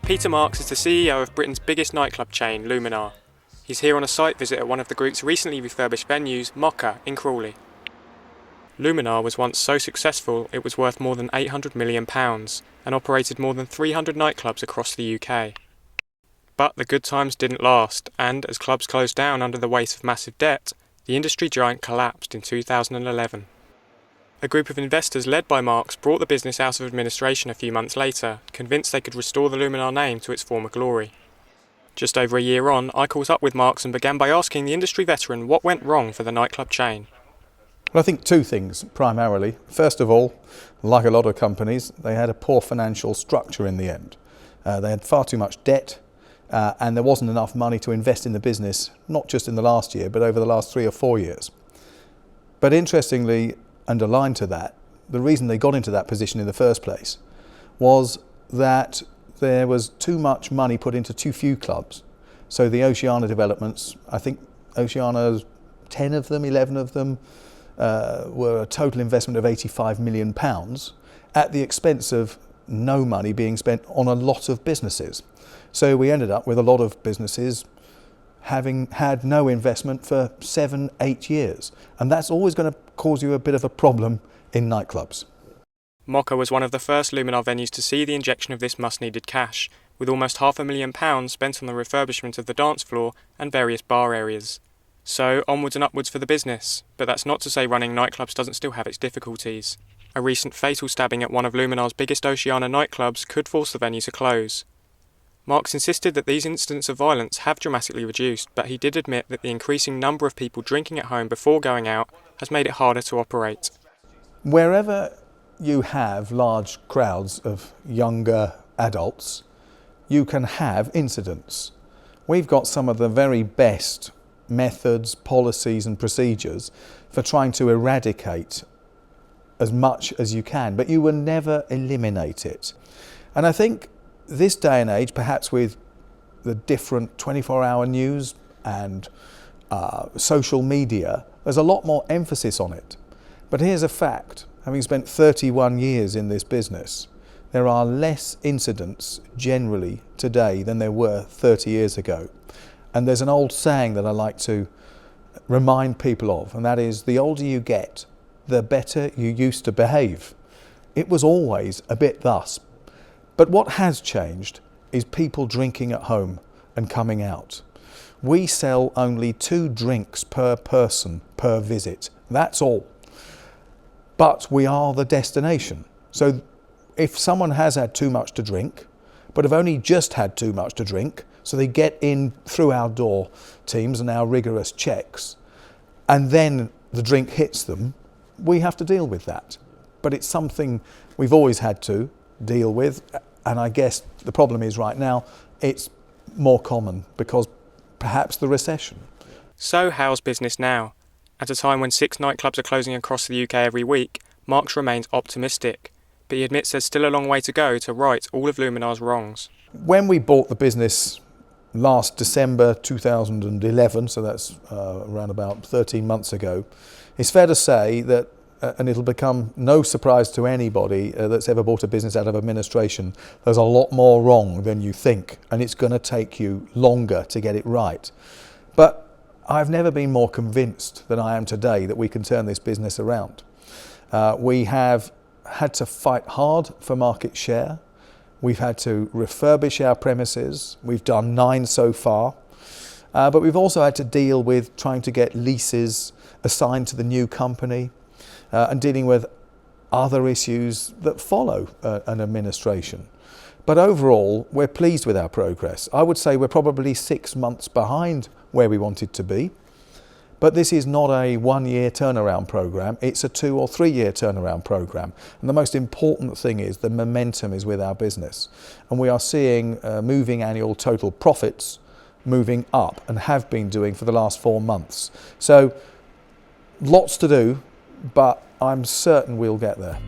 Peter Marks is the CEO of Britain's biggest nightclub chain, Luminar. He's here on a site visit at one of the group's recently refurbished venues, Moka, in Crawley. Luminar was once so successful it was worth more than £800 million and operated more than 300 nightclubs across the UK. But the good times didn't last, and as clubs closed down under the weight of massive debt, the industry giant collapsed in 2011. A group of investors led by Marks brought the business out of administration a few months later, convinced they could restore the Luminar name to its former glory. Just over a year on, I caught up with Marks and began by asking the industry veteran what went wrong for the nightclub chain. Well, I think two things primarily. First of all, like a lot of companies, they had a poor financial structure in the end. They had far too much debt and there wasn't enough money to invest in the business, not just in the last year, but over the last 3 or 4 years. But interestingly, underlined to that, the reason they got into that position in the first place was that there was too much money put into too few clubs. So the Oceania developments, I think Oceania's 10 of them, 11 of them, were a total investment of £85 million at the expense of no money being spent on a lot of businesses. So we ended up with a lot of businesses having had no investment for 7-8 years. And that's always going to cause you a bit of a problem in nightclubs. Moka was one of the first Luminar venues to see the injection of this much-needed cash, with almost £500,000 spent on the refurbishment of the dance floor and various bar areas. So onwards and upwards for the business, but that's not to say running nightclubs doesn't still have its difficulties. A recent fatal stabbing at one of Luminar's biggest Oceania nightclubs could force the venue to close. Marks insisted that these incidents of violence have dramatically reduced, but he did admit that the increasing number of people drinking at home before going out has made it harder to operate. Wherever you have large crowds of younger adults, you can have incidents. We've got some of the very best methods, policies and procedures for trying to eradicate as much as you can, but you will never eliminate it. And I think this day and age, perhaps with the different 24-hour news and social media, there's a lot more emphasis on it. But here's a fact. Having spent 31 years in this business, there are less incidents generally today than there were 30 years ago. And there's an old saying that I like to remind people of, and that is, the older you get, the better you used to behave. It was always a bit thus. But what has changed is people drinking at home and coming out. We sell only 2 drinks per person per visit. That's all. But we are the destination. So if someone has had too much to drink, but have only just had too much to drink, so they get in through our door teams and our rigorous checks, and then the drink hits them, we have to deal with that. But it's something we've always had to deal with. And I guess the problem is right now, it's more common because perhaps the recession. So how's business now? At a time when 6 nightclubs are closing across the UK every week, Marks remains optimistic, but he admits there's still a long way to go to right all of Luminar's wrongs. When we bought the business last December 2011, so that's around about 13 months ago, it's fair to say that and it'll become no surprise to anybody that's ever bought a business out of administration, there's a lot more wrong than you think, and it's going to take you longer to get it right. But I've never been more convinced than I am today that we can turn this business around. We have had to fight hard for market share. We've had to refurbish our premises. We've done 9 so far. But we've also had to deal with trying to get leases assigned to the new company, and dealing with other issues that follow an administration. But overall, we're pleased with our progress. I would say we're probably 6 months behind where we wanted to be, but this is not a 1-year turnaround program, it's a 2 or 3 year turnaround program. And the most important thing is the momentum is with our business. And we are seeing moving annual total profits moving up and have been doing for the last 4 months. So lots to do, but I'm certain we'll get there.